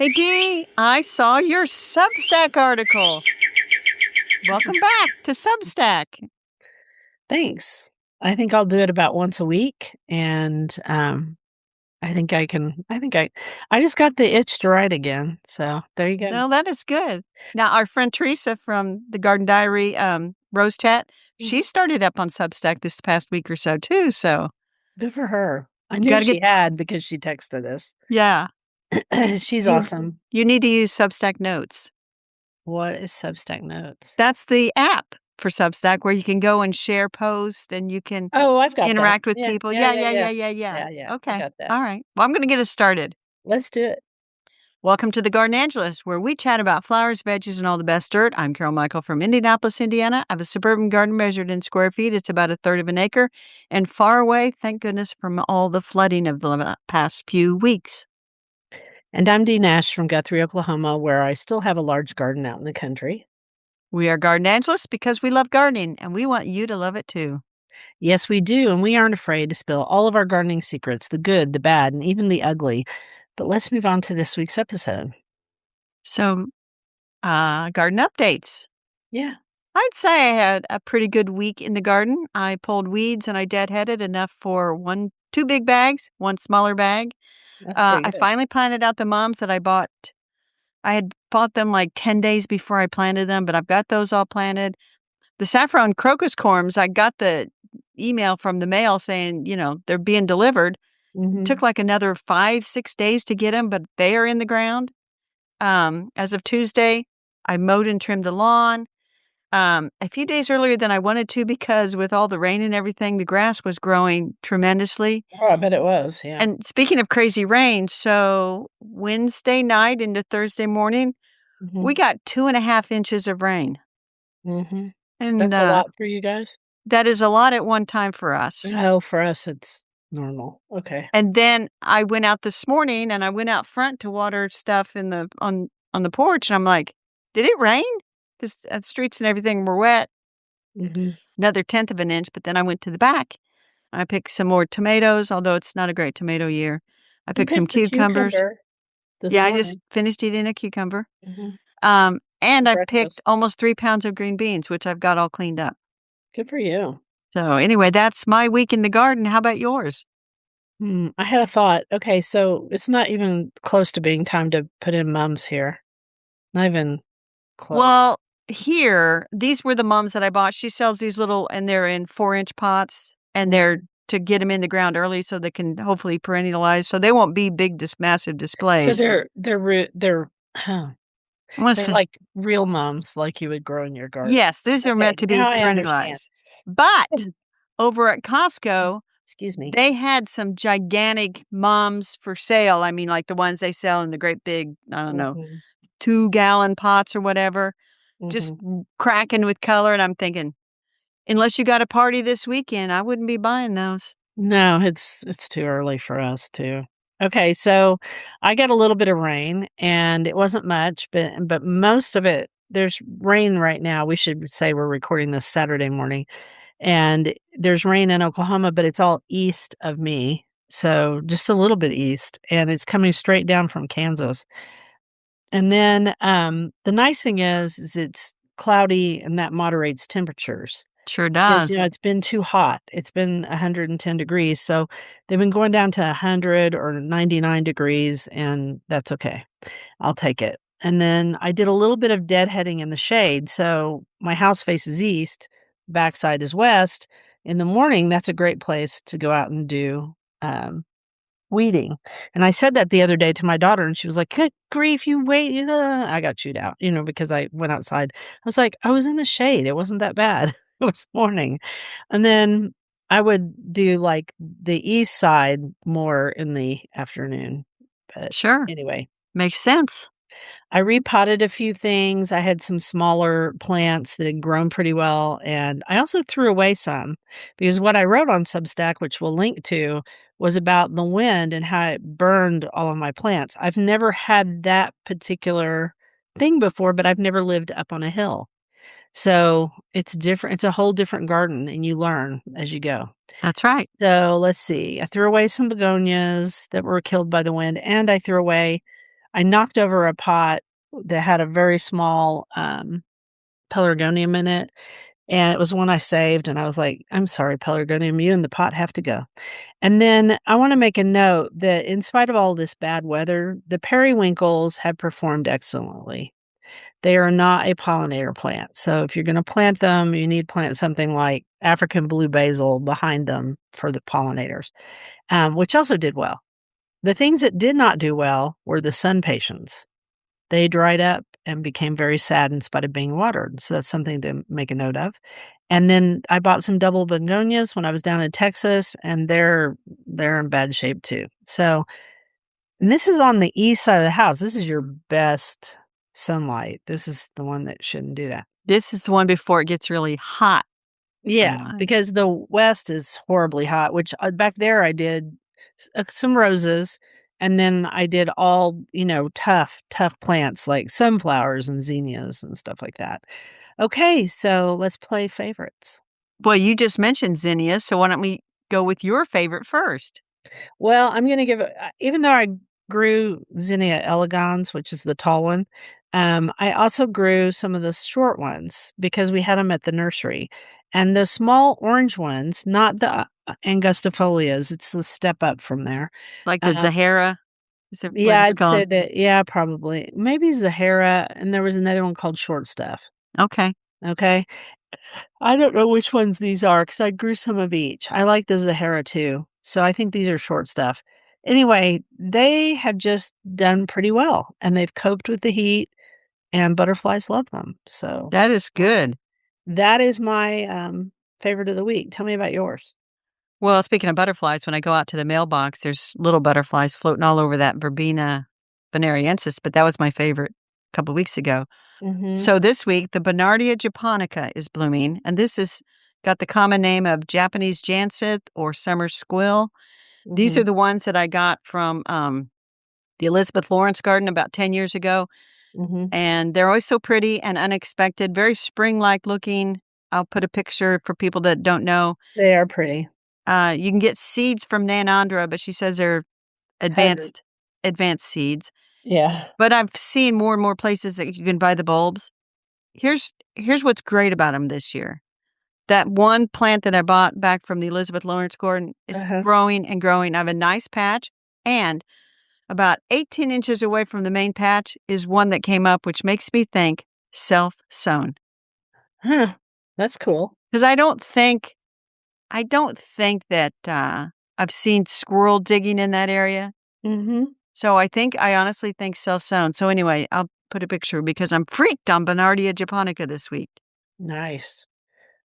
Hey, Dee, I saw your Substack article. Welcome back to Substack. Thanks. I think I'll do it about once a week, and I think I just got the itch to write again. So there you go. No, that is good. Now, our friend Teresa from the Garden Diary Rose Chat, she Mhm. started up on Substack this past week or so too. So Good for her. I you knew got to get, she had because she texted us. yeah, She's you awesome. you need to use Substack Notes. What is Substack Notes? That's the app for Substack where you can go and share posts and you can Oh, I've got that. interact with Yeah, people. yeah, Yeah, yeah, yeah, yeah. yeah, yeah, yeah. Yeah, yeah. I Okay. got that. All right. Well, I'm going to get us started. Let's do it. Welcome to the Garden Angelist, where we chat about flowers, veggies, and all the best dirt. I'm Carol Michael from Indianapolis, Indiana. I have a suburban garden measured in square feet. It's about a third of an acre and far away, thank goodness, from all the flooding of the past few weeks. And I'm Dee Nash from Guthrie, Oklahoma, where I still have a large garden out in the country. We are Garden Angelists because we love gardening, and we want you to love it too. Yes, we do, and we aren't afraid to spill all of our gardening secrets, the good, the bad, and even the ugly. But let's move on to this week's episode. So, garden updates. Yeah, I'd say I had a pretty good week in the garden. I pulled weeds and I deadheaded enough for two big bags, one smaller bag. that's pretty I good. finally planted out the mums that I bought. I had bought them like 10 days before I planted them, but I've got those all planted. The saffron crocus corms, I got the email from the mail saying, they're being delivered. It took Mhm. like another 5, 6 days to get them, but they are in the ground. As of Tuesday, I mowed and trimmed the lawn. A few days earlier than I wanted to because with all the rain and everything, the grass was growing tremendously. Oh, I bet it was, yeah. And speaking of crazy rain, so Wednesday night into Thursday morning, we Mhm, got 2.5 inches of rain. mhm. And That's a lot for you guys? that is a lot at one time for us. Oh, for us, it's normal. Okay. And then I went out this morning and I went out front to water stuff in the on the porch, and I'm like, "Did it rain?" Because the streets and everything were wet. Mhm. Another tenth of an inch, but then I went to the back. I picked some more tomatoes, although it's not a great tomato year. I You picked some picked a cucumbers. cucumber this Yeah, I just morning. finished eating a cucumber. Mhm. For And I picked breakfast. almost 3 pounds of green beans, which I've got all cleaned up. Good for you. So anyway, that's my week in the garden. How about yours? I had a thought. Okay, so it's not even close to being time to put in mums here. Not even close. Well, here, these were the mums that I bought. She sells these little, and they're in 4-inch pots, and they're Mhm. to get them in the ground early so they can hopefully perennialize. So they won't be big, massive So displays. they're huh, I want to they're say, like real mums like you would grow in your garden. yes, these are Okay, meant to be now I understand. perennialized. But over at Costco, Excuse me. they had some gigantic mums for sale. I mean, like the ones they sell in the great big, I don't know, Mhm, 2-gallon pots or whatever, just mhm. cracking with color. And I'm thinking, unless you got a party this weekend, I wouldn't be buying those. No, it's too early for us too. Okay, so I got a little bit of rain, and it wasn't much, but most of it there's rain right now. We should say we're recording this Saturday morning, and there's rain in Oklahoma, but it's all east of me, so just a little bit east, and it's coming straight down from Kansas. And then, the nice thing is it's cloudy, and that moderates temperatures. Sure Because, does. it's been too hot. It's been 110 degrees, so they've been going down to 100 or 99 degrees, and that's okay. I'll take it. And then I did a little bit of deadheading in the shade, so my house faces east, backside is west. In the morning, that's a great place to go out and do, weeding. And I said that the other day to my daughter, and she was like, "Good grief, you wait." I got chewed out, because I went outside. I was like, "I was in the shade. It wasn't that bad." It was morning. And then I would do, like, the east side more in the afternoon. But Sure. anyway, Makes sense. I repotted a few things. I had some smaller plants that had grown pretty well, and I also threw away some because what I wrote on Substack, which we'll link to, was about the wind and how it burned all of my plants. I've never had that particular thing before, but I've never lived up on a hill. So it's different. It's a whole different garden, and you learn as you go. That's right. So let's see. I threw away some begonias that were killed by the wind, and I threw away I knocked over a pot that had a very small pelargonium in it, and it was one I saved, and I was like, "I'm sorry, pelargonium, you and the pot have to go." And then I wanna make a note that in spite of all this bad weather, the periwinkles have performed excellently. They are not a pollinator plant, so if you're gonna plant them, you need to plant something like African blue basil behind them for the pollinators, which also did well. The things that did not do well were the sun pations. They dried up and became very sad in spite of being watered, so that's something to make a note of. And then I bought some double begonias when I was down in Texas, and they're in bad shape too. So, and this is on the east side of the house. This is your best sunlight. This is the one that shouldn't do that. This is the one before it gets really hot Yeah, sunlight. because the west is horribly hot, which back there I did some roses, and then I did all, tough plants like sunflowers and zinnias and stuff like that. Okay, so let's play favorites. Well, you just mentioned zinnias, so why don't we go with your favorite first? Well, I'm gonna give it even though I grew Zinnia elegans, which is the tall one, I also grew some of the short ones because we had them at the nursery. And the small orange ones, not the angustifolias, it's the step up from there. Like the Um, Zahara? Is that what yeah, it's I'd say called? that, yeah, probably. Maybe Zahara, and there was another one called short stuff. Okay. Okay. I don't know which ones these are because I grew some of each. I like the Zahara too, so I think these are short stuff. Anyway, they have just done pretty well, and they've coped with the heat, and butterflies love them. So That is good. that is my favorite of the week. Tell me about yours. Well, speaking of butterflies, when I go out to the mailbox, there's little butterflies floating all over that Verbena bonariensis, but that was my favorite a couple weeks ago. Mm-hmm. So this week, the Bernardia japonica is blooming, and this is got the common name of Japanese jacinth or summer squill. These Mm-hmm. are the ones that I got from the Elizabeth Lawrence garden about 10 years ago, Mm-hmm. and they're always so pretty and unexpected, very spring-like looking. I'll put a picture for people that don't know. They are pretty. You can get seeds from Nanandra, but she says they're Hybrid. advanced seeds. Yeah. But I've seen more and more places that you can buy the bulbs. Here's what's great about them this year. That one plant that I bought back from the Elizabeth Lawrence garden is Uh-huh. growing and growing. I have a nice patch, and about 18 inches away from the main patch is one that came up, which makes me think self-sown. Huh. That's cool. Because I don't think that I've seen squirrel digging in that area. Mm-hmm. So I honestly think self-sown. So anyway, I'll put a picture because I'm freaked on Bernardia japonica this week. Nice.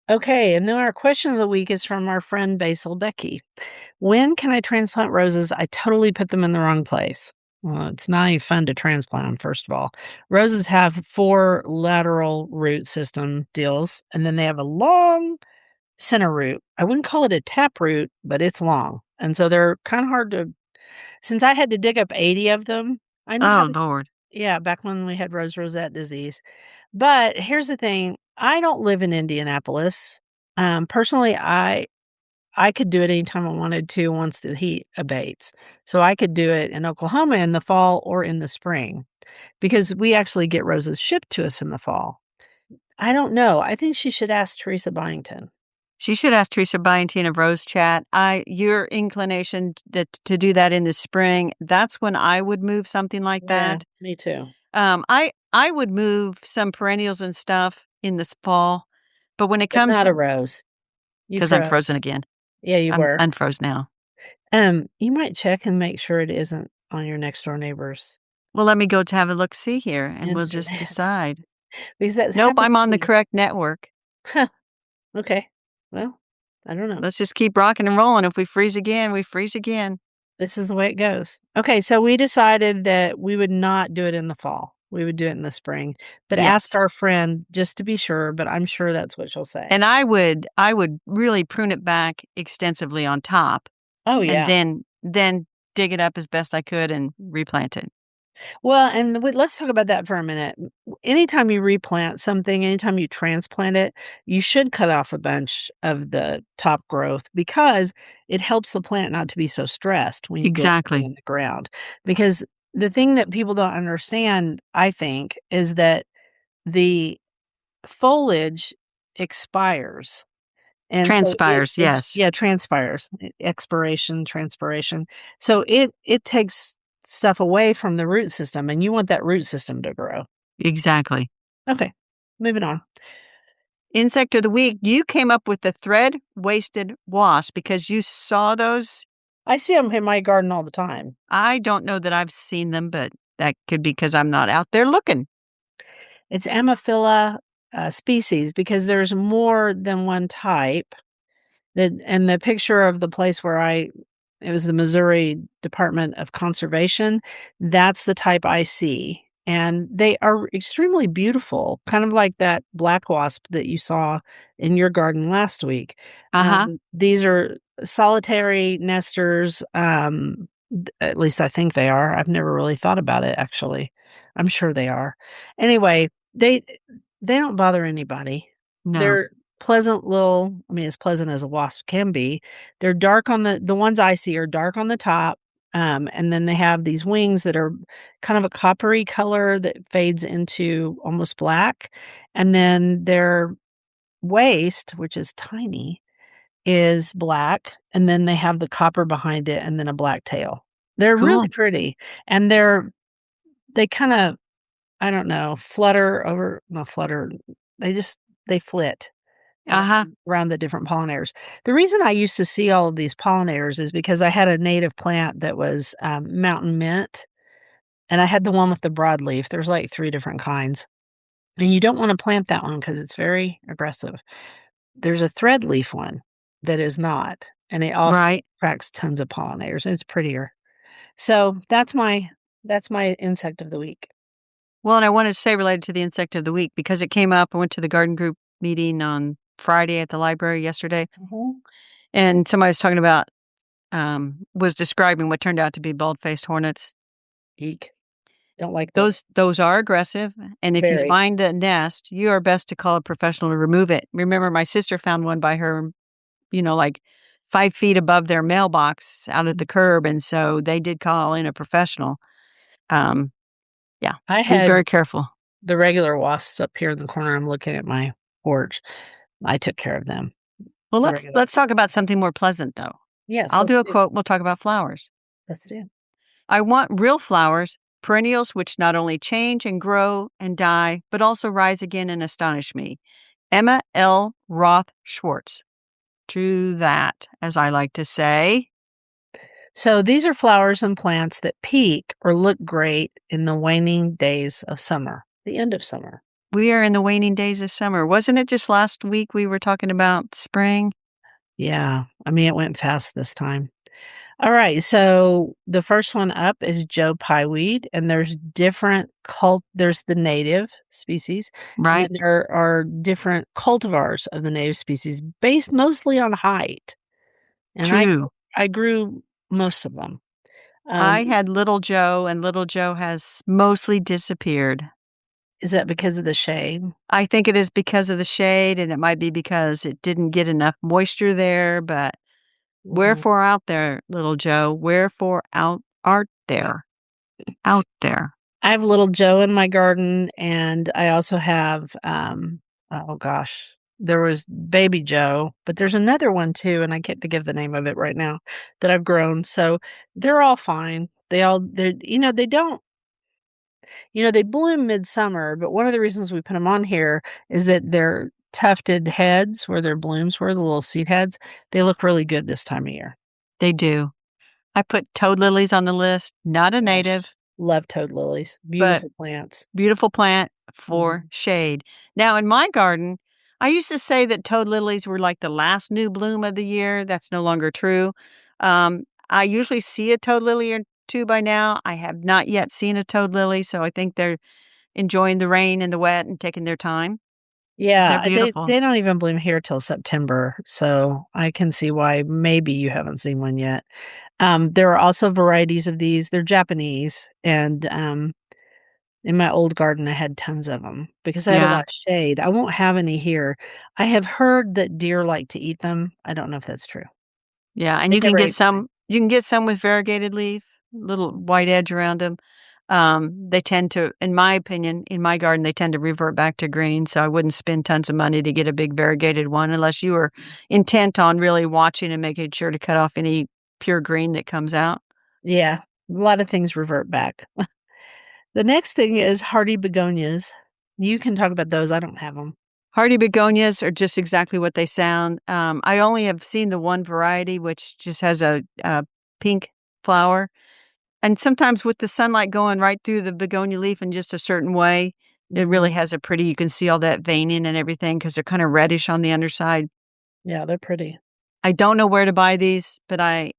Okay, and then our question of the week is from our friend Basil Becky. When can I transplant roses? I totally put them in the wrong place. Well, it's not any fun to transplant them, first of all. Roses have 4 lateral root system deals, and then they have a long center root. I wouldn't call it a tap root, but it's long. And so they're kind of hard to, since I had to dig up 80 of them, I know how Oh, to, Lord. yeah, back when we had rose rosette disease. But here's the thing, I don't live in Indianapolis. Personally, I could do it anytime I wanted to once the heat abates. So I could do it in Oklahoma in the fall or in the spring because we actually get roses shipped to us in the fall. I don't know. I think she should ask Teresa Byington. She should ask Teresa Byington of Rose Chat. Your inclination to do that in the spring, that's when I would move something like Yeah, that. me too. I would move some perennials and stuff in this fall, but when it But comes not a rose. You because I'm frozen froze. again. Yeah, you I'm were. unfroze now. You might check and make sure it isn't on your next door neighbors Well, let me go to have a look-see here, and we'll just internet decide. because that Nope, I'm happens on to the you. correct network. Huh. Okay. Well, I don't know. Let's just keep rocking and rolling. If we freeze again, we freeze again. This is the way it goes. Okay, so we decided that we would not do it in the fall. We would do it in the spring, but ask Yes. our friend just to be sure, but I'm sure that's what she'll say. And I would really prune it back extensively on top Oh, and yeah. then dig it up as best I could and replant it. Well, and let's talk about that for a minute. Anytime you replant something, anytime you transplant it, you should cut off a bunch of the top growth because it helps the plant not to be so stressed when you get it Exactly. in the ground. Because the thing that people don't understand, I think, is that the foliage expires. And so Transpires, it's yes. yeah, transpires, expiration, transpiration. So it takes stuff away from the root system, and you want that root system to grow. Exactly. Okay, moving on. Insect of the week, you came up with the thread-waisted wasp because you saw those. I see them in my garden all the time. I don't know that I've seen them, but that could be because 'cause I'm not out there looking. It's Ammophila, species because there's more than one type. The picture of the place where it was the Missouri Department of Conservation, that's the type I see, and they are extremely beautiful, kind of like that black wasp that you saw in your garden last week. Uh-huh. These are solitary nesters, at least I think they are. I've never really thought about it, actually. I'm sure they are. Anyway, they don't bother anybody. No. They're pleasant little, I mean, as pleasant as a wasp can be. They're dark on the ones I see are dark on the top, and then they have these wings that are kind of a coppery color that fades into almost black, and then their waist, which is tiny, is black, and then they have the copper behind it and then a black tail. They're really Cool. pretty, and they kinda, I don't know, flutter over not flutter, they just they flit Uh-huh. around the different pollinators. The reason I used to see all of these pollinators is because I had a native plant that was, mountain mint, and I had the one with the broadleaf. There's, like, 3 different kinds, and you don't wanna plant that one because it's very aggressive. There's a threadleaf one that is not, and it also Right. attracts tons of pollinators, and it's prettier. So, that's my insect of the week. Well, and I wanted to say related to the insect of the week because it came up. I went to the garden group meeting on Friday at the library yesterday, Mhm. and somebody was talking about, was describing what turned out to be bald-faced hornets. Eek. Don't like those. Those are aggressive, and if you Very. find a nest, you are best to call a professional to remove it. Remember, my sister found one by her, like 5 feet above their mailbox out at the curb, and so they did call in a professional. Um, yeah, I be had very careful. the regular wasps up here in the corner. I'm looking at my porch. I took care of them. Well, The let's regular. let's talk about something more pleasant, though. Yes, I'll let's do a do. quote, we'll talk about flowers. Let's do. I want real flowers, perennials which not only change and grow and die, but also rise again and astonish me. Emma L. Roth Schwartz. True that, as I like to say. So these are flowers and plants that peak or look great in the waning days of summer, the end of summer. We are in the waning days of summer. Wasn't it just last week we were talking about spring? Yeah, I mean, it went fast this time. All right, so the first one up is Joe Pyeweed, and there's the native species, and Right? then there are different cultivars of the native species based mostly on height, and True. I grew most of them. I Um, had Little Joe, and Little Joe has mostly disappeared. is that because of the shade? I think it is because of the shade, and it might be because it didn't get enough moisture there, but Mhm. wherefore out there, Little Joe, wherefore out art there, out there. I have Little Joe in my garden, and I also have, oh gosh, there was Baby Joe, but there's another one too, and I can't think of the name of it right now that I've grown. So they're all fine. They don't, they bloom midsummer, but one of the reasons we put them on here is that their tufted heads, where their blooms were, the little seed heads, they look really good this time of year. They do. I put toad lilies on the list, not a Gosh, native, love toad lilies, but beautiful plants. beautiful plant for Mhm. shade. Now, in my garden, I used to say that toad lilies were like the last new bloom of the year. That's no longer true. I usually see a toad lily or two by now. I have not yet seen a toad lily, so I think they're enjoying the rain and the wet and taking their time. They're Yeah, they beautiful. they don't even bloom here till September, so I can see why maybe you haven't seen one yet. There are also varieties of these. They're Japanese, and, in my old garden, I had tons of them because I have a Yeah, lot of shade. I won't have any here. I have heard that deer like to eat them. I don't know if that's true. yeah, and They you can never get ate mine. some. You can get some with variegated leaf. little white edge around them. They tend to, in my opinion, in my garden, they tend to revert back to green. So I wouldn't spend tons of money to get a big variegated one unless you were intent on really watching and making sure to cut off any pure green that comes out. Yeah, a lot of things revert back. The next thing is hardy begonias. You can talk about those. I don't have them. Hardy begonias are just exactly what they sound. I only have seen the one variety, which just has a pink flower. And sometimes with the sunlight going right through the begonia leaf in just a certain way, it really Mhm. has a pretty, you can see all that veining and everything because they're kind of reddish on the underside. Yeah, they're pretty. I don't know where to buy these, but I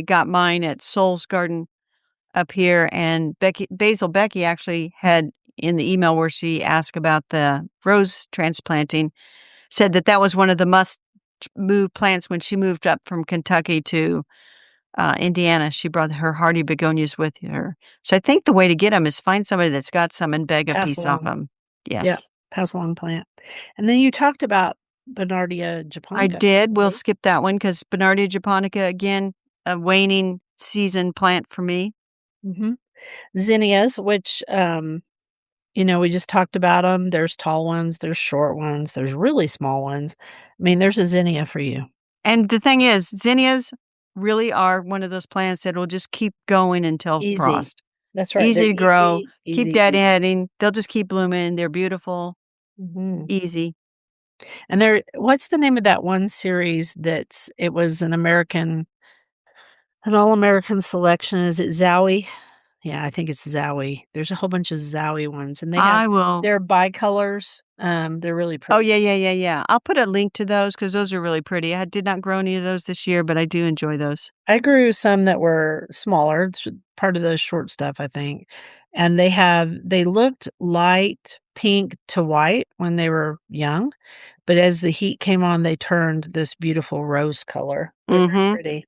got mine at Soul's Garden up here, and Becky actually had in the email where she asked about the rose transplanting, said that that was one of the must move plants when she moved up from Kentucky to Indiana. She brought her hardy begonias with her. So I think the way to get them is find somebody that's got some and beg a Pass piece off along. them. Yeah, Yes, pass along plant. And then you talked about Bernardia I japonica. did. We'll Right? skip that one because Bernardia japonica, again, a waning season plant for me. Mhm. Zinnias, which, we just talked about them. There's tall ones, there's short ones, there's really small ones. I mean, there's a zinnia for you. And the thing is, zinnias really are one of those plants that will just keep going until Easy. frost. That's right. They're Easy to grow, easy, keep easy, easy. deadheading. They'll just keep blooming. They're beautiful, Mhm. easy. And there what's the name of that one series it was an all-American selection? Is it Zowie? Yeah, I think it's Zowie. There's a whole bunch of Zowie ones, and I will. they're bicolors. They're really Oh, pretty. yeah, yeah, yeah, yeah. I'll put a link to those because those are really pretty. I did not grow any of those this year, but I do enjoy those. I grew some that were smaller, part of the short stuff, I think, and they looked light pink to white when they were young, but as the heat came on, they turned this beautiful rose color. They're very Mhm. pretty.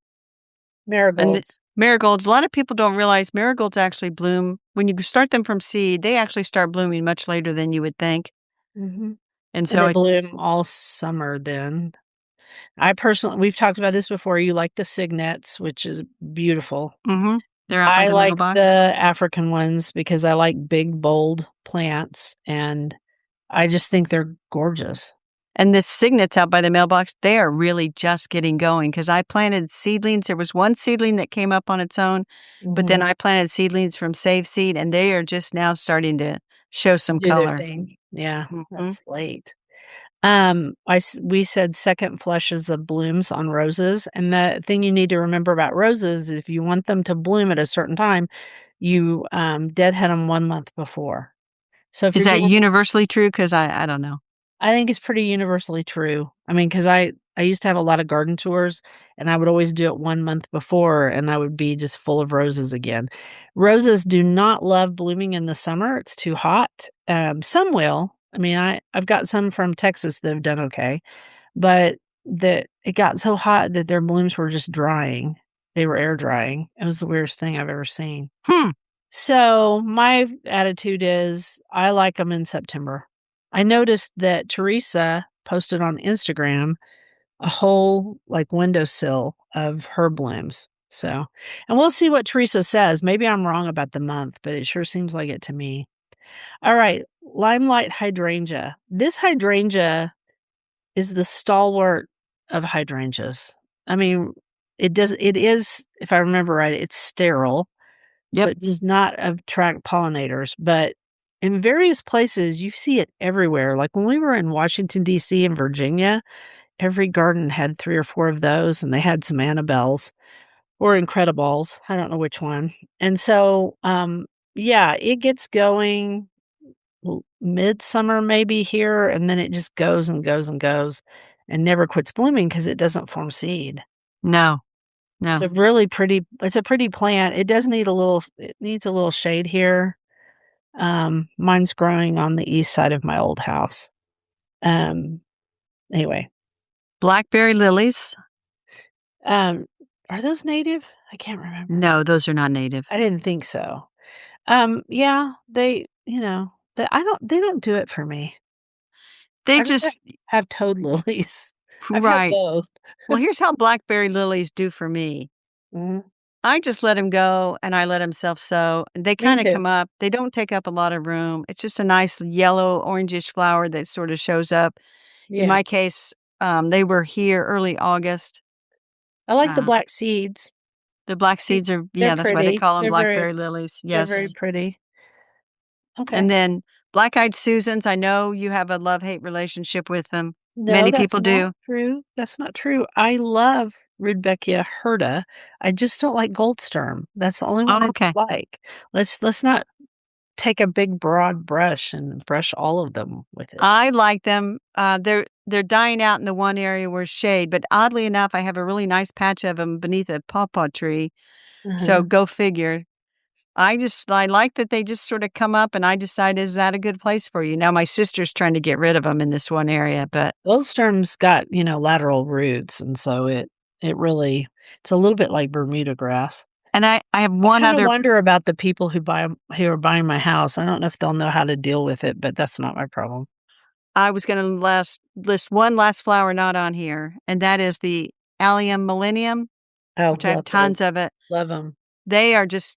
And the Marigolds. marigolds, a lot of people don't realize marigolds actually bloom when you start them from seed, they actually start blooming much later than you would think. Mhm. And And so they it bloom all summer then. I personally we've talked about this before, you like the cygnets, which is beautiful. Mhm. They're out by I the like the mailbox. African ones because I like big, bold plants, and I just think they're gorgeous. And the cygnets out by the mailbox, they are really just getting going because I planted seedlings. There was one seedling that came up on its own, but then Mhm. I planted seedlings from Save Seed, and they are just now starting to show some Do their color. thing. Yeah, Mhm. that's late. We said second flushes of blooms on roses, and the thing you need to remember about roses, if you want them to bloom at a certain time, you, deadhead them 1 month before. So if Is you're that doing universally true? Because I don't know. I think it's pretty universally true. I mean, because I used to have a lot of garden tours, and I would always do it 1 month before, and I would be just full of roses again. Roses do not love blooming in the summer, it's too hot. Some will. I mean, I've got some from Texas that have done okay, but it got so hot that their blooms were just drying. They were air drying. It was the weirdest thing I've ever seen. Hmm. So, my attitude is I like them in September. I noticed that Teresa posted on Instagram a whole, like, windowsill of her blooms. So and we'll see what Teresa says. Maybe I'm wrong about the month, but it sure seems like it to me. Alright, limelight hydrangea. This hydrangea is the stalwart of hydrangeas. I mean, it is, if I remember right, it's sterile, so Yep. it does not attract pollinators, but in various places, you see it everywhere. Like when we were in Washington, DC and Virginia, every garden had 3 or 4 of those, and they had some Annabelles or Incredibles. I don't know which one. And so, yeah, it gets going midsummer maybe here, and then it just goes and goes and goes and never quits blooming because it doesn't form seed. No, no. It's a pretty plant. It needs a little shade here. Mine's growing on the east side of my old house. Um, anyway, Blackberry lilies? um, are those native? I can't remember. No, those are not native. I didn't think so. Yeah, they don't do it for me. They I'd rather just have toad lilies. I've had right. both. Well, here's how blackberry lilies do for me. Mhm. I just let them go and I let them self-sow. They Me kinda too. come up. They don't take up a lot of room. It's just a nice yellow, orangish flower that sorta shows up. In Yeah. my case, they were here early August. I like the Uh, black seeds. the black See, seeds are they're yeah, that's why they pretty. call them blackberry lilies. They're very Yes. pretty. And Okay. then black-eyed Susans, I know you have a love-hate relationship with them. No, Many that's people not do. true. That's not true. I love Rudbeckia hirta. I just don't like Goldsturm. That's the only one Oh, I okay. don't like. Let's not take a big broad brush and brush all of them with it. I like them. They're dying out in the one area where shade, but oddly enough, I have a really nice patch of them beneath a pawpaw tree, so Uh-huh. go figure. I like that they just sorta come up and I decide, "Is that a good place for you?" Now my sister's trying to get rid of them in this one area, but Goldsturm's got, lateral roots, and so it really it's a little bit like Bermuda grass. and I have I one kinda other wonder about the people who are buying my house. I don't know if they'll know how to deal with it, but that's not my problem. I was gonna list one last flower not on here, and that is the Allium millennium, Oh, which I have love tons those. of it. Love them. They are just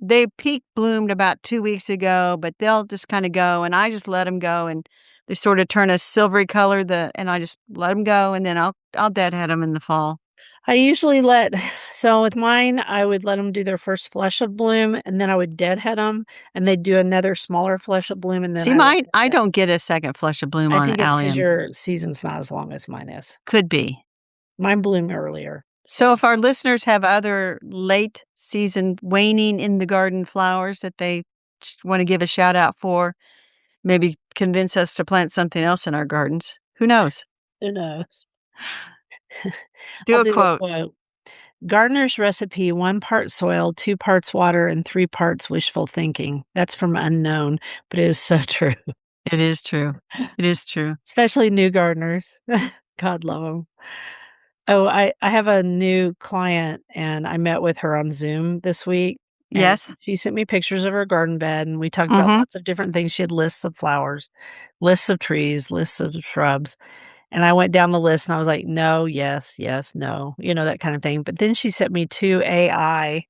they peak bloomed about 2 weeks ago, but they'll just kinda go, and I just let them go, and they sorta turn a silvery color, and I just let them go, and then I'll deadhead them in the fall. I usually let so with mine, I would let them do their first flush of bloom, and then I would deadhead them, and they'd do another smaller flush of bloom, and then See, I would mine I deadhead. don't get a second flush of bloom I on think it's because allium. your season's not as long as mine is. Could be. Mine bloom earlier, So so if our listeners have other late season waning in the garden flowers that they wanna give a shout out for, maybe convince us to plant something else in our gardens. Who knows? who knows? Do I'll a do a quote. quote. Gardener's recipe, 1 part soil, 2 parts water, and 3 parts wishful thinking. That's from Unknown, but it is so true, It is true. It is true. especially new gardeners. God love them. Oh, I have a new client, and I met with her on Zoom this week, and Yes. she sent me pictures of her garden bed, and we talked about Mhm. lots of different things. She had lists of flowers, lists of trees, lists of shrubs, and I went down the list, and I was like, "No, yes, yes, no," that kind of thing, but then she sent me 2 AI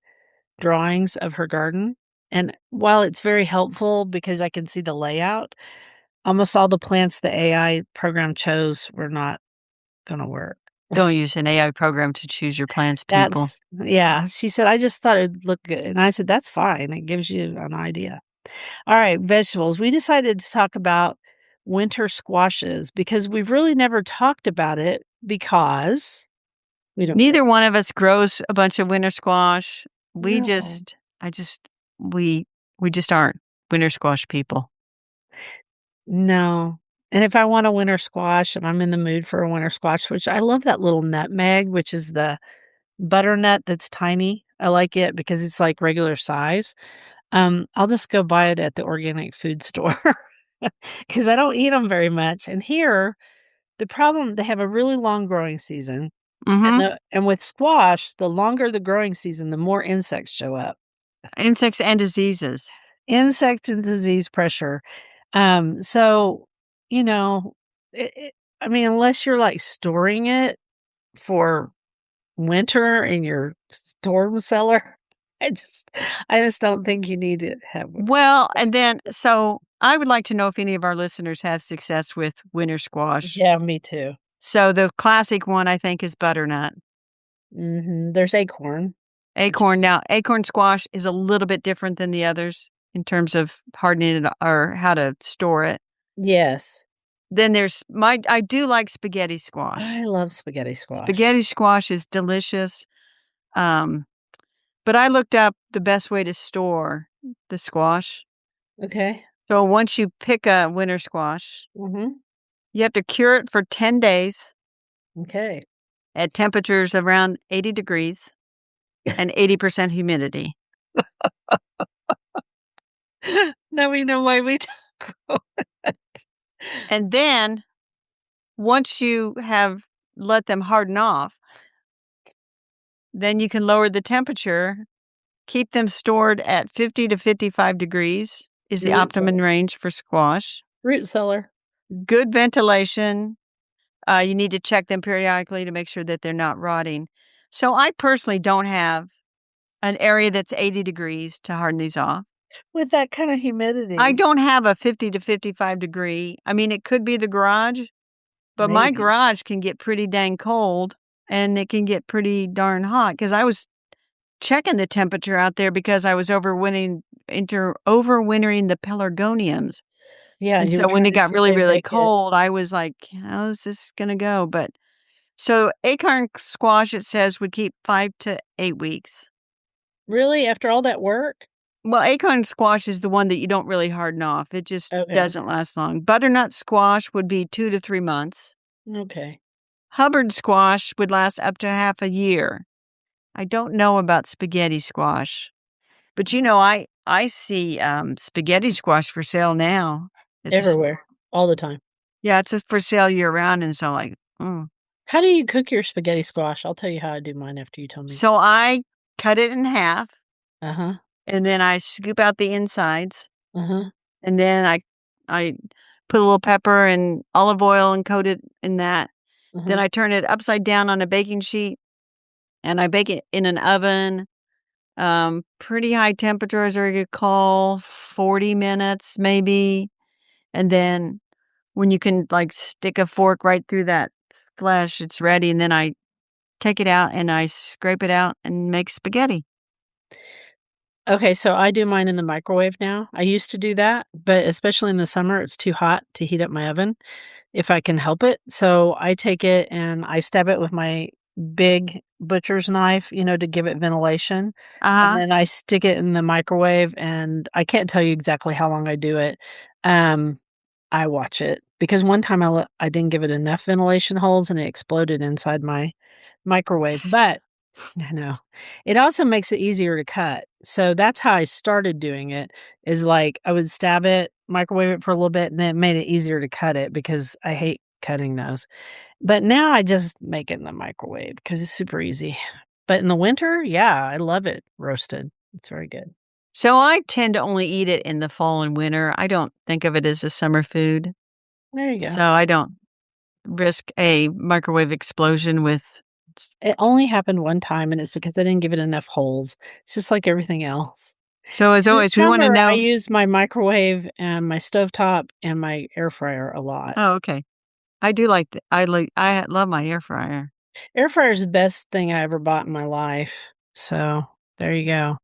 drawings of her garden, and while it's very helpful because I can see the layout, almost all the plants the AI program chose were not gonna work. Don't use an AI program to choose your plants, people. That's yeah, she said, "I just thought it'd look good," and I said, "That's fine, it gives you an idea." Alright, vegetables. We decided to talk about winter squashes because we've really never talked about it because we don't grow. Neither one of us grows a bunch of winter squash. We No. just I just we we just aren't winter squash people. No, and if I want a winter squash and I'm in the mood for a winter squash, which I love that little nutmeg, which is the butternut that's tiny. I like it because it's, like, regular size. I'll just go buy it at the organic food store because I don't eat them very much, and here, the problem they have a really long growing season, and Mhm. with squash, the longer the growing season, the more insects show up. Insects and diseases. Insect and disease pressure. So, you know, I mean, unless you're, like, storing it for winter in your storm cellar, I just don't think you need to have Well, and then so I would like to know if any of our listeners have success with winter squash. Yeah, me too. So the classic one I think is butternut. Mhm, there's acorn, which Acorn is now, acorn squash is a little bit different than the others in terms of hardening it or how to store it. yes. Then there's my I do like spaghetti squash. I love spaghetti squash. Spaghetti squash is delicious, um, but I looked up the best way to store the squash. Okay. So once you pick a winter squash, Mhm. you have to cure it for 10 days Okay. at temperatures around 80 degrees and 80% humidity. Now we know why we don't. And then once you have let them harden off, then you can lower the temperature, keep them stored at 50 to 55 degrees is the Root optimum cellar. range for squash. Root cellar. Good ventilation. You need to check them periodically to make sure that they're not rotting. So I personally don't have an area that's 80 degrees to harden these off. With that kind of I humidity. don't have a 50 to 55 degree. I mean, it could be the garage, but my Maybe. garage can get pretty dang cold and it can get pretty darn hot because I was checking the temperature out there because I was overwintering the pelargoniums. Yeah, And you were so when trying it to got see if really, they'd really make it. cold, I was like, how is this gonna go? But so acorn squash, it says, would keep 5 to 8 weeks. Really? After all that work? Well, acorn squash is the one that you don't really harden off. It just Okay. doesn't last long. Butternut squash would be 2 to 3 months. Okay. Hubbard squash would last up to half a year. I don't know about spaghetti squash, but I see spaghetti squash for sale now at the store. Everywhere. All the time. Yeah, it's just for sale year round, and so like, How do you cook your spaghetti squash? I'll tell you how I do mine after you tell me. So I cut it in half, Uh-huh. and then I scoop out the insides, Uh-huh. and then I put a little pepper and olive oil and coat it in that. Then Uh-huh. I turn it upside down on a baking sheet, and I bake it in an oven, pretty high temperature, as I recall, 40 minutes maybe. And then when you can, like, stick a fork right through that flesh, it's ready, and then I take it out, and I scrape it out and make spaghetti. Okay, so I do mine in the microwave now. I used to do that, but especially in the summer, it's too hot to heat up my oven if I can help it. So I take it and I stab it with my big butcher's knife, to give it ventilation. And Uh-huh. then I stick it in the microwave and I can't tell you exactly how long I do it. Um, I watch it because one time I didn't give it enough ventilation holes and it exploded inside my microwave. But I know. It also makes it easier to cut. So that's how I started doing it, is like I would stab it, microwave it for a little bit, and then it made it easier to cut it because I hate cutting those. But now I just make it in the microwave because it's super easy. But in the winter, yeah, I love it roasted. It's very good. So I tend to only eat it in the fall and winter. I don't think of it as a summer food. There you go. So I don't risk a microwave explosion with. It only happened one time, and it's because I didn't give it enough holes. It's just like everything else. So as In the always, we want to summer, I know. use my microwave and my stovetop and my air fryer a lot. Oh, okay. I love my air fryer. Air fryer is the best thing I ever bought in my life. So, there you go.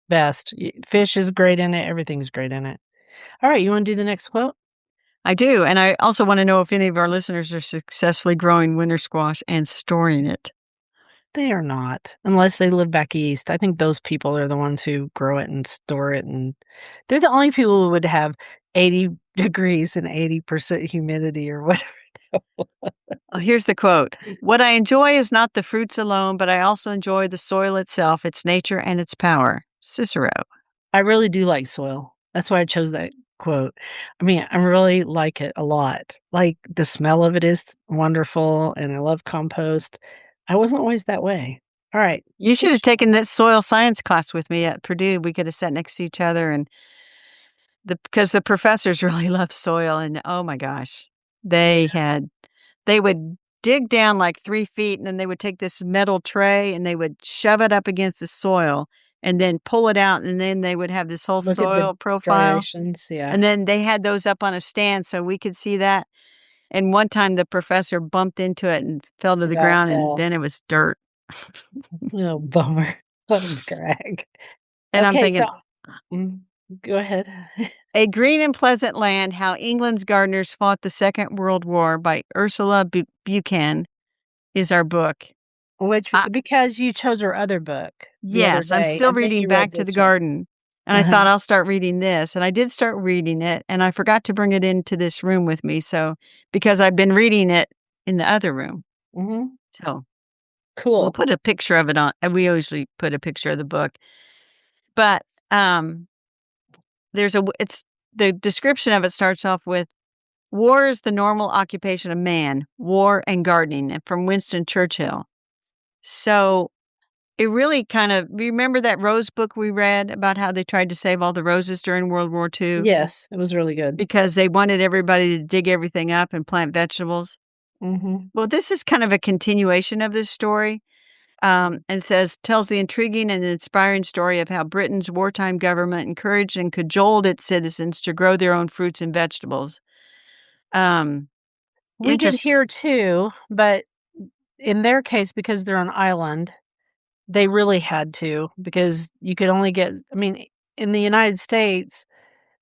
Best. Fish is great in it, everything's great in it. Alright, you wanna do the next quote? I do, and I also want to know if any of our listeners are successfully growing winter squash and storing it. They are not, unless they live back east. I think those people are the ones who grow it and store it, and they're the only people who would have 80 degrees and 80% humidity or whatever. Oh, here's the quote. What I enjoy is not the fruits alone, but I also enjoy the soil itself, its nature, and its power. Cicero. I really do like soil. That's why I chose that quote. I mean, I really like it a lot. Like, the smell of it is wonderful, and I love compost. I wasn't always that way. Alright. You should have taken that soil science class with me at Purdue. We could have sat next to each other, and because the professors really love soil, and oh my gosh, Yeah. they would dig down like 3 feet, and then they would take this metal tray, and they would shove it up against the soil, and then pull it out, and then they would have this whole Look at the soil profile, striations, yeah. and then they had those up on a stand so we could see that, and one time the professor bumped into it and fell to the It all ground, and fell. then it was dirt. Oh, bummer. What a drag. And I'm Okay, so thinking, mm, go ahead. A Green and Pleasant Land, How England's Gardeners Fought the Second World War by Ursula Buchan is our book. Which I because you chose her other book the other Yes, I'm day, still and then reading you read Back to the this one. Garden, and I Uh-huh. thought I'll start reading this, and I did start reading it, and I forgot to bring it into this room with me, so because I've been reading it in the other room. Mhm. So, we'll Cool. put a picture of it on, and we usually put a picture of the book, but, there's a w it's the description of it starts off with, "War is the normal occupation of man, war and gardening," and from Winston Churchill. So, it really kind of remember that rose book we read about how they tried to save all the roses during World War II Yes, it was really good. because they wanted everybody to dig everything up and plant vegetables? Mhm. Well, this is kind of a continuation of this story. And says, tells the intriguing and inspiring story of how Britain's wartime government encouraged and cajoled its citizens to grow their own fruits and vegetables. We did Interesting. here too, but in their case, because they're an island, they really had to, because you could only get, I mean, in the United States,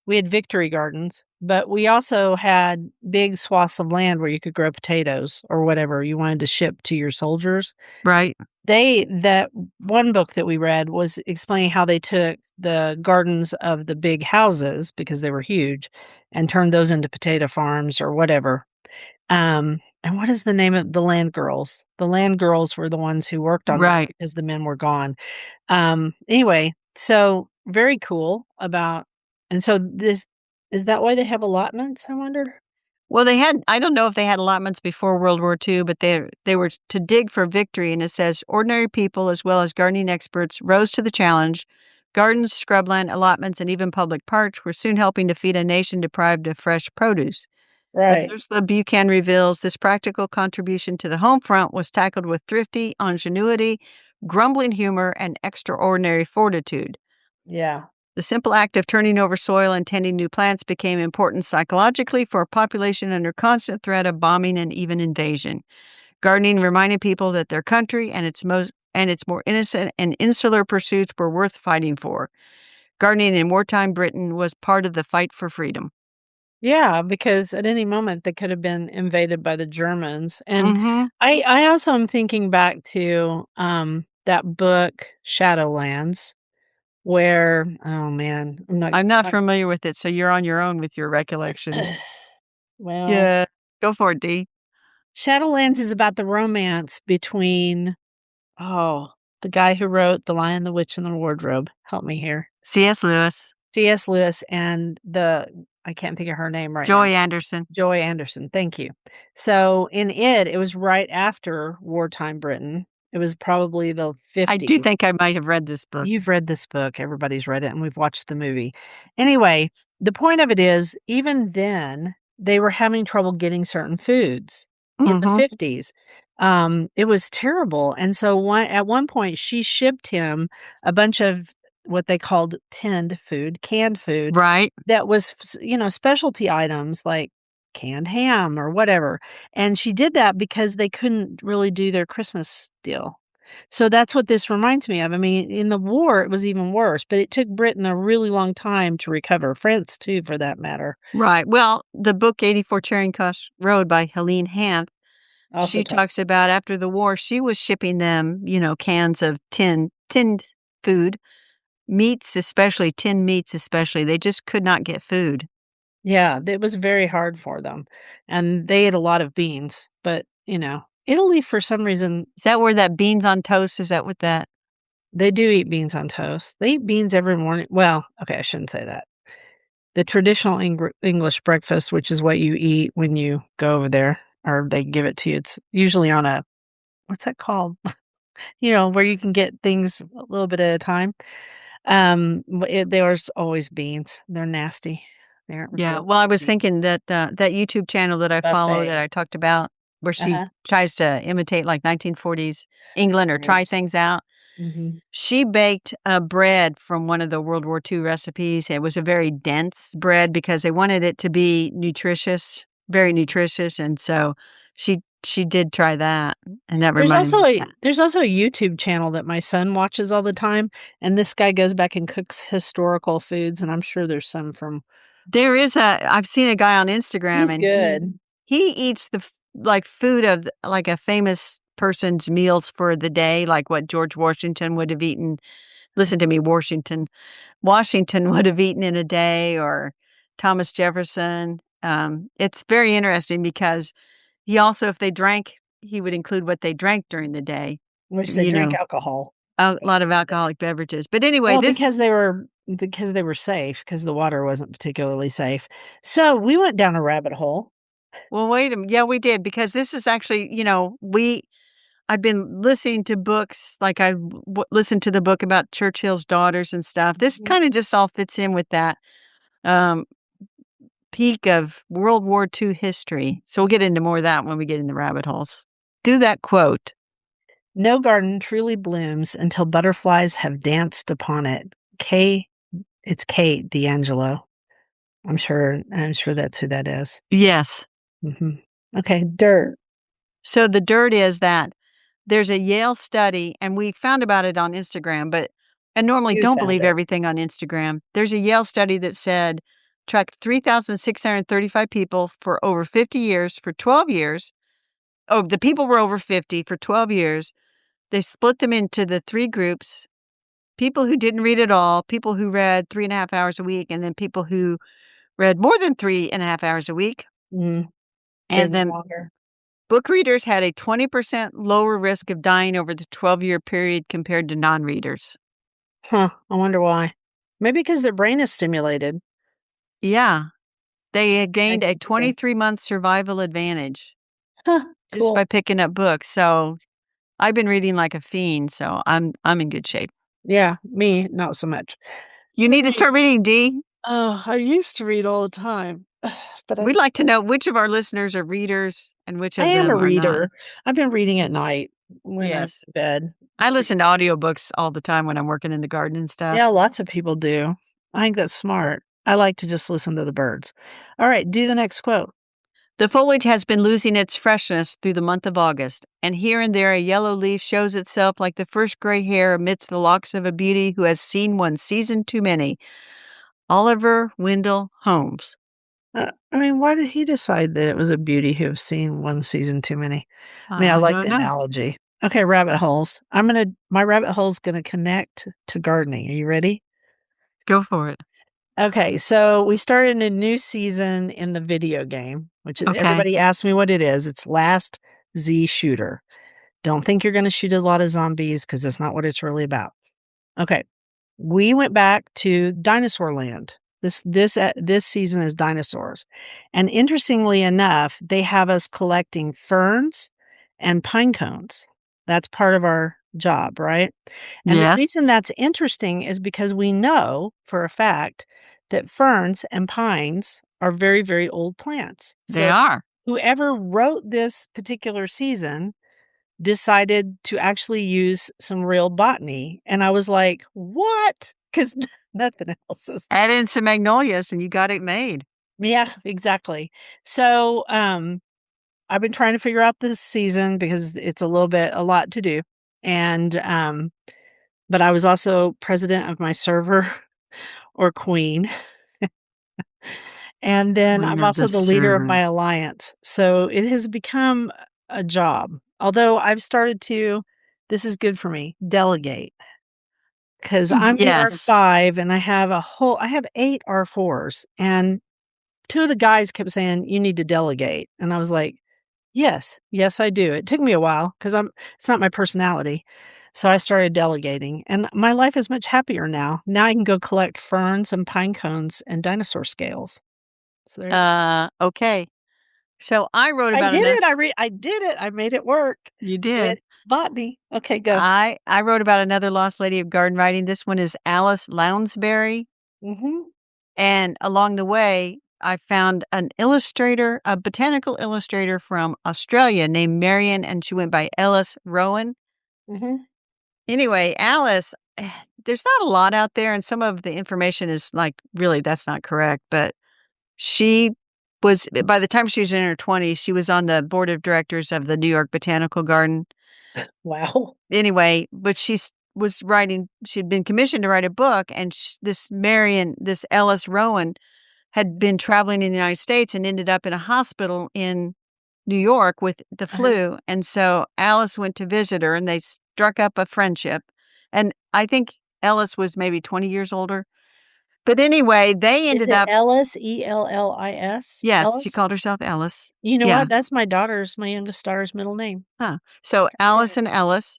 we had victory gardens, but we also had big swaths of land where you could grow potatoes or whatever you wanted to ship to your soldiers. Right. That one book that we read was explaining how they took the gardens of the big houses, because they were huge, and turned those into potato farms or whatever. And what is the name of the land girls? The land girls were the ones who worked on those Right. because the men were gone. Anyway, so very cool about, and so this, is that why they have allotments, I wonder? Well, I don't know if they had allotments before World War II, but they were to dig for victory. And it says ordinary people, as well as gardening experts, rose to the challenge. Gardens, scrubland, allotments, and even public parks were soon helping to feed a nation deprived of fresh produce. As Right. Ursula Buchan reveals, this practical contribution to the home front was tackled with thrifty ingenuity, grumbling humor, and extraordinary fortitude. Yeah. The simple act of turning over soil and tending new plants became important psychologically for a population under constant threat of bombing and even invasion. Gardening reminded people that their country and its more innocent and insular pursuits were worth fighting for. Gardening in wartime Britain was part of the fight for freedom. Yeah, because at any moment they could have been invaded by the Germans. And Mm-hmm. I also am thinking back to that book Shadowlands, where, oh man, I'm not familiar with it, so you're on your own with your recollection. well, Yeah, go for it, Dee. Shadowlands is about the romance between, oh, the guy who wrote The Lion, the Witch, and the Wardrobe. Help me here. C.S. Lewis, C.S. Lewis and I can't think of her name right now. Joy Anderson. Joy Anderson, thank you. So in it was right after wartime Britain. It was probably the I do 50s. think I might have read this book. You've read this book, everybody's read it, and we've watched the movie. Anyway, the point of it is, even then, they were having trouble getting certain foods in the Mm-hmm. 50s. It was terrible, and so at one point, she shipped him a bunch of what they called tinned food, canned food, Right. that was, specialty items like canned ham or whatever, and she did that because they couldn't really do their Christmas deal. So that's what this reminds me of. I mean, in the war, it was even worse, but it took Britain a really long time to recover. France, too, for that matter. Right. Well, the book 84 Charing Cross Road by Helene Hanth, Also she talks. talks about after the war, she was shipping them, cans of tinned food, meats, especially tinned meats, especially. They just could not get food. Yeah, it was very hard for them. And they ate a lot of beans, but, Italy, for some reason, Is that where that beans on toast? Is that what that? they do eat beans on toast. They eat beans every morning. Well, okay, I shouldn't say that. The traditional English breakfast, which is what you eat when you go over there, or they give it to you, it's usually on what's that called? Where you can get things a little bit at a time. There's always beans. They're nasty. They aren't Yeah. real Well, I was tasty. thinking that that YouTube channel that I follow that Buffet. I talked about, where she Uh-huh. tries to imitate like 1940s England or try Gross. things out. Mhm. She baked a bread from one of the World War II recipes. It was a very dense bread because they wanted it to be nutritious, very nutritious, and so she did try that, and that There's reminded me also of a that. there's also a YouTube channel that my son watches all the time, and this guy goes back and cooks historical foods, and I'm sure there's some from. I've seen a guy on Instagram, He's and good. he eats like food of like a famous person's meals for the day, like what George Washington would have eaten. Listen to me, Washington would have eaten in a day, or Thomas Jefferson. It's very interesting because he also, if they drank, he would include what they drank during the day. Which they You drink know, alcohol a back lot of in the day. alcoholic beverages. But anyway, Well, this. because they were safe, because the water wasn't particularly safe. So, we went down a rabbit hole. Well, wait a minute. Yeah, we did because this is actually, I've been listening to books, like I listened to the book about Churchill's daughters and stuff. This Mhm. kind of just all fits in with that um, peak of World War II history. So we'll get into more of that when we get in the rabbit holes. Do that quote. No garden truly blooms until butterflies have danced upon it. It's Kate D'Angelo. I'm sure that's who that is. Yes. Hmm. Okay, dirt. So the dirt is that there's a Yale study, and we found about it on Instagram, but I normally You don't found believe it. everything on Instagram. There's a Yale study that said tracked 3,635 people for over 50 years for 12 years. Oh, the people were over 50 for 12 years. They split them into the three groups: people who didn't read at all, people who read 3.5 hours a week, and then people who read more than 3.5 hours a week. Mm, And didn't then longer. book readers had a 20% lower risk of dying over the 12-year period compared to non-readers. Huh. I wonder why. Maybe because their brain is stimulated. Yeah, they had gained That a could be. 23-month survival advantage Huh. just by Cool. picking up books. So I've been reading like a fiend, so I'm in good shape. Yeah, me, not so much. You need to Okay. start reading, Dee. Oh, I used to read all the time, but I We'd like just to know which of our listeners are readers and which I of am a them are not. reader. I've been reading at night when I'm Yes. in bed. I listen to audiobooks all the time when I'm working in the garden and stuff. Yeah, lots of people do. I think that's smart. I like to just listen to the birds. All right, do the next quote. The foliage has been losing its freshness through the month of August, and here and there a yellow leaf shows itself like the first gray hair amidst the locks of a beauty who has seen one season too many. Oliver Wendell Holmes. I mean, why did he decide that it was a beauty who have seen one season too many? I mean, I I like don't the know. analogy. Okay, rabbit holes. My rabbit hole's gonna connect to gardening. Are you ready? Go for it. Okay, so we started a new season in the video game, which is Okay. everybody asks me what it is. It's Last Z Shooter. Don't think you're gonna shoot a lot of zombies because that's not what it's really about. Okay. We went back to Dinosaur Land. This season is dinosaurs. And interestingly enough, they have us collecting ferns and pine cones. That's part of our job, right? And the Yes, reason that's interesting is because we know for a fact that ferns and pines are very, very old plants. they So are. whoever wrote this particular season decided to actually use some real botany, and I was like, "What?" 'Cause nothing else is. Add in some magnolias and you got it made. Yeah, exactly. So, I've been trying to figure out this season because it's a lot to do, and, but I was also president of my server or queen, and then Queen I'm of the also the leader of server. my alliance, so it has become a job, although I've started to this is good for me, delegate. 'Cause I'm the Yes. R5 and I have 8 R4s, and 2 of the guys kept saying, "You need to delegate." And I was like, "Yes, yes, I do." It took me a while because it's not my personality. So I started delegating, and my life is much happier now. Now I can go collect ferns and pine cones and dinosaur scales. So there you go. Okay. So I wrote I about did another. it, I did it, I made it work You with did. botany. Okay, go. I wrote about another lost lady of garden writing. This one is Alice Lounsbury. Mhm, And along the way, I found an illustrator, a botanical illustrator from Australia named Marion, and she went by Ellis Rowan. mhm. Anyway, Alice, there's not a lot out there, and some of the information is like, really, that's not correct. But she by the time she was in her 20s, she was on the board of directors of the New York Botanical Garden. Wow. Anyway, but was writing, she'd been commissioned to write a book, and this Ellis Rowan had been traveling in the United States and ended up in a hospital in New York with the Uh-huh. flu, and so Alice went to visit her, and they struck up a friendship, and I think Ellis was maybe 20 years older, but anyway, they Is ended it up. Ellis, Ellis? Yes, she Ellis? called herself Ellis. You know Yeah, what? That's my youngest daughter's middle name. huh. So I did Alice it. and Ellis,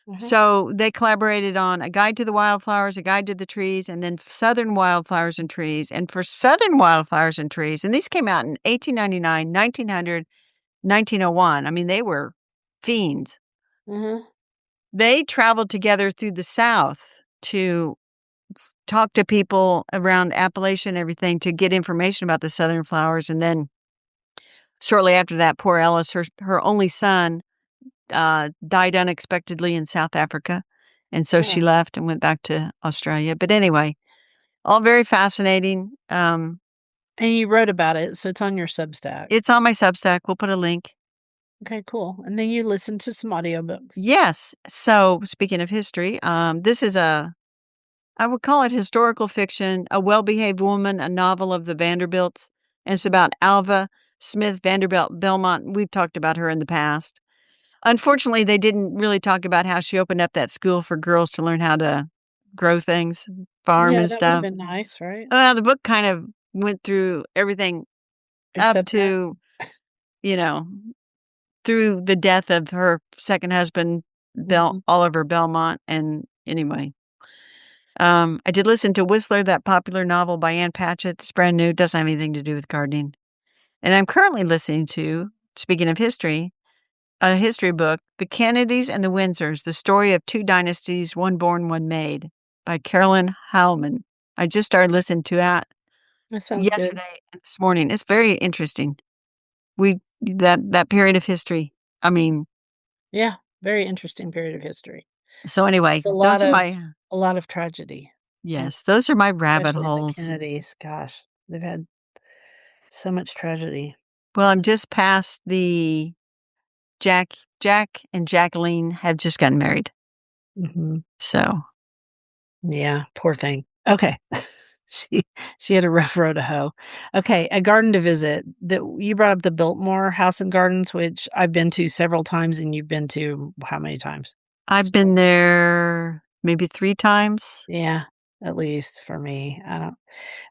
Mhm, so they collaborated on A Guide to the Wildflowers, A Guide to the Trees, and then Southern Wildflowers and Trees, and for Southern Wildflowers and Trees, and these came out in 1899, 1900, 1901. I mean, they were fiends. mhm. They traveled together through the South to talk to people around Appalachia and everything to get information about the Southern flowers. And then shortly after that, poor Ellis, her only son, died unexpectedly in South Africa. And so she Oh, left and went back to Australia. But anyway, all very fascinating. and you wrote about it, so it's on your Substack. It's on my Substack. We'll put a link. Okay, cool. And then you listen to some audiobooks. Yes. So speaking of history, this is I would call it historical fiction, A Well-Behaved Woman, a novel of the Vanderbilts. And it's about Alva Smith Vanderbilt Belmont. We've talked about her in the past. Unfortunately, they didn't really talk about how she opened up that school for girls to learn how to grow things, farm Yeah, and that would have stuff. been nice, right? The book kind of went through everything up Except that. to, you know, through the death of her second husband, Mhm. Oliver Belmont. And anyway, I did listen to Whistler, that popular novel by Ann Patchett. It's brand new, doesn't have anything to do with gardening. And I'm currently listening to, speaking of history, a history book, The Kennedys and the Windsors, The Story of Two Dynasties, One Born, One Made, by Carolyn Howman. I just started listening to that That sounds good. yesterday and this morning. It's very interesting. That period of history. I mean, Yeah, very interesting period of history. so anyway, It's a those lot are of my tragedy, and yes, those are my rabbit especially in the holes. Kennedys. Gosh, they've had so much tragedy. Well, I'm just past the Jack and Jacqueline have just gotten married. Mhm. So Yeah, poor thing. Okay. She she had a rough road to hoe. Okay, a garden to visit. That you brought up the Biltmore House and Gardens, which I've been to several times, and you've been to how many times? I've been there maybe 3 times. Yeah, at least for me. I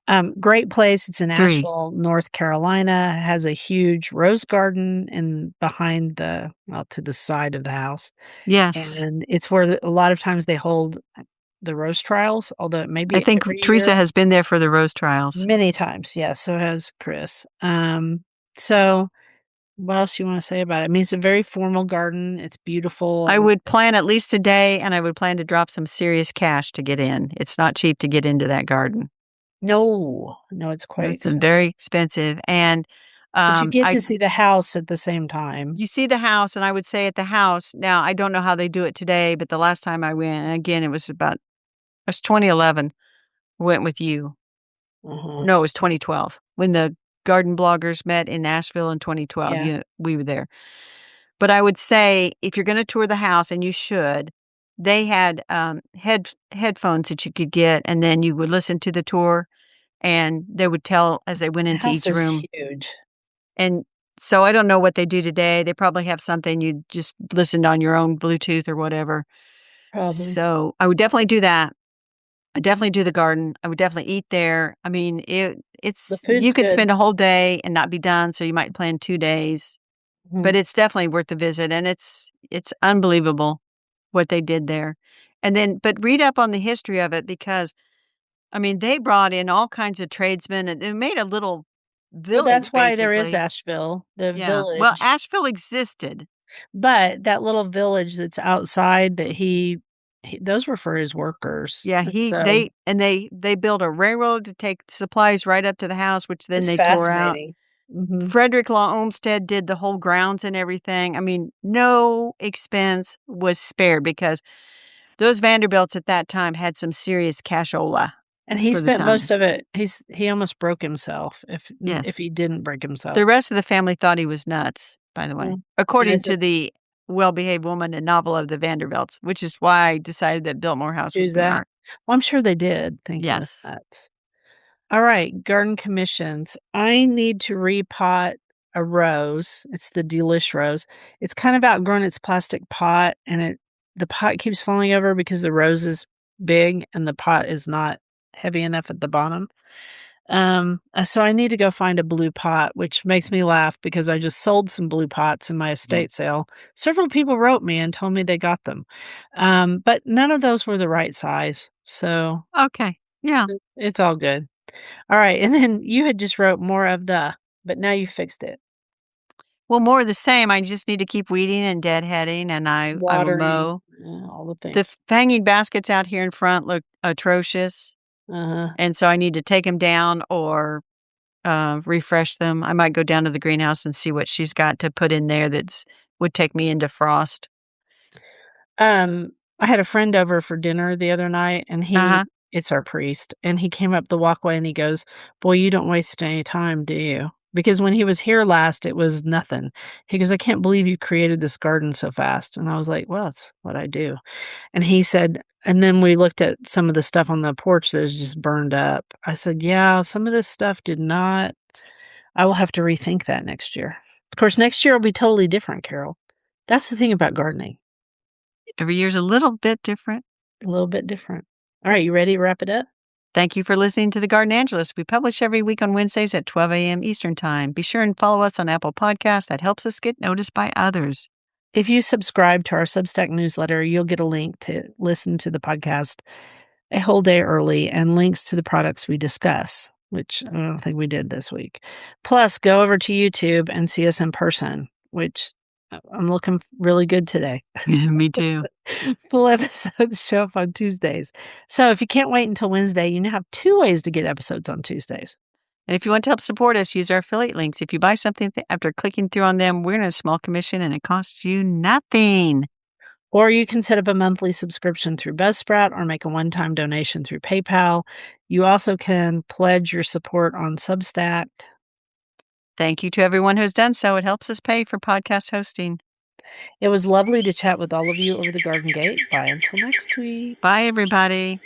don't great place. It's in 3. Asheville, North Carolina. Has a huge rose garden in behind the well, to the side of the house. Yes. And it's where a lot of times they hold the rose trials, although it may I be think every Teresa year. has been there for the rose trials. Many times, yes, so has Chris. So what else you wanna say about it? I mean, it's a very formal garden, it's beautiful, I and would plan at least a day, and I would plan to drop some serious cash to get in. It's not cheap to get into that garden. no, no, it's quite It's expensive, very expensive, and, but you get I to see the house at the same time. you see the house, and I would say at the house now, I don't know how they do it today, but the last time I went, and again, it was 2011, went with you. Uh-huh, No, it was 2012 when the garden bloggers met in Nashville in 2012. yeah. Yeah, we were there. But I would say if you're gonna tour the house, and you should, they had, headphones that you could get, and then you would listen to the tour, and they would tell as they went The into house each is room. huge, And so I don't know what they do today. They probably have something you just listened on your own Bluetooth or whatever. probably. So I would definitely do that. I definitely do the garden. I would definitely eat there. I mean, The it's you food's could good. spend a whole day and not be done, so you might plan 2 days, Mhm. but it's definitely worth the visit, and it's unbelievable what they did there. And then but read up on the history of it because, I mean, they brought in all kinds of tradesmen, and they made a little Well, that's village, why there is basically. Asheville, the Yeah. Well, village, Asheville existed. but that little village that's outside that he those were for his workers, Yeah, and so they built a railroad to take supplies right up to the house, which then it's they tore out. fascinating. Mhm. Frederick Law Olmsted did the whole grounds and everything. I mean, no expense was spared because those Vanderbilts at that time had some serious cashola And he for the spent most time. of it he almost broke himself if Yes. he didn't break himself. The rest of the family thought he was nuts, by the way, Mm. And according as a to the Well-Behaved Woman, a novel of the Vanderbilts, which is why I decided that Biltmore House would choose be that. our Well, I'm sure they did, thinking was yes. nuts. Alright, garden commissions. I need to repot a rose. It's the Delish rose. It's kind of outgrown its plastic pot, and the pot keeps falling over because the rose is big and the pot is not heavy enough at the bottom. So I need to go find a blue pot, which makes me laugh because I just sold some blue pots in my Yeah. estate sale. Several people wrote me and told me they got them. But none of those were the right size. So Okay. Yeah. it's all good. All right. And then you had just wrote more of but now you fixed it. Well, more of the same. I just need to keep weeding and deadheading, and I will Watering, mow. all the The things. hanging baskets out here in front look atrocious, Uh-huh. and so I need to take them down or, refresh them. I might go down to the greenhouse and see what she's got to put in there that's would take me into frost. I had a friend over for dinner the other night, and Uh-huh. it's our priest, and he came up the walkway and he goes, "Boy, you don't waste any time, do you?" Because when he was here last, it was nothing. He goes, "I can't believe you created this garden so fast." And I was like, "Well, it's what I do." And he said, and then we looked at some of the stuff on the porch that was just burned up. I said, "Yeah, some of this stuff did not. I will have to rethink that next year." Of course, next year will be totally different, Carol. That's the thing about gardening. Every year's a little bit different. A little bit different. All right, you ready to wrap it up? Thank you for listening to The Garden Angelist. We publish every week on Wednesdays at 12 a.m. Eastern Time. Be sure and follow us on Apple Podcasts. That helps us get noticed by others. If you subscribe to our Substack newsletter, you'll get a link to listen to the podcast a whole day early and links to the products we discuss, which I don't think we did this week. Plus, go over to YouTube and see us in person, which I'm looking really good today. Me too. Full episodes show up on Tuesdays. So if you can't wait until Wednesday, you now have 2 ways to get episodes on Tuesdays. And if you want to help support us, use our affiliate links. If you buy something after clicking through on them, we're in a small commission and it costs you nothing. Or you can set up a monthly subscription through Buzzsprout or make a one-time donation through PayPal. You also can pledge your support on Substack. Thank you to everyone who has done so. It helps us pay for podcast hosting. It was lovely to chat with all of you over the garden gate. Bye until next week. Bye, everybody.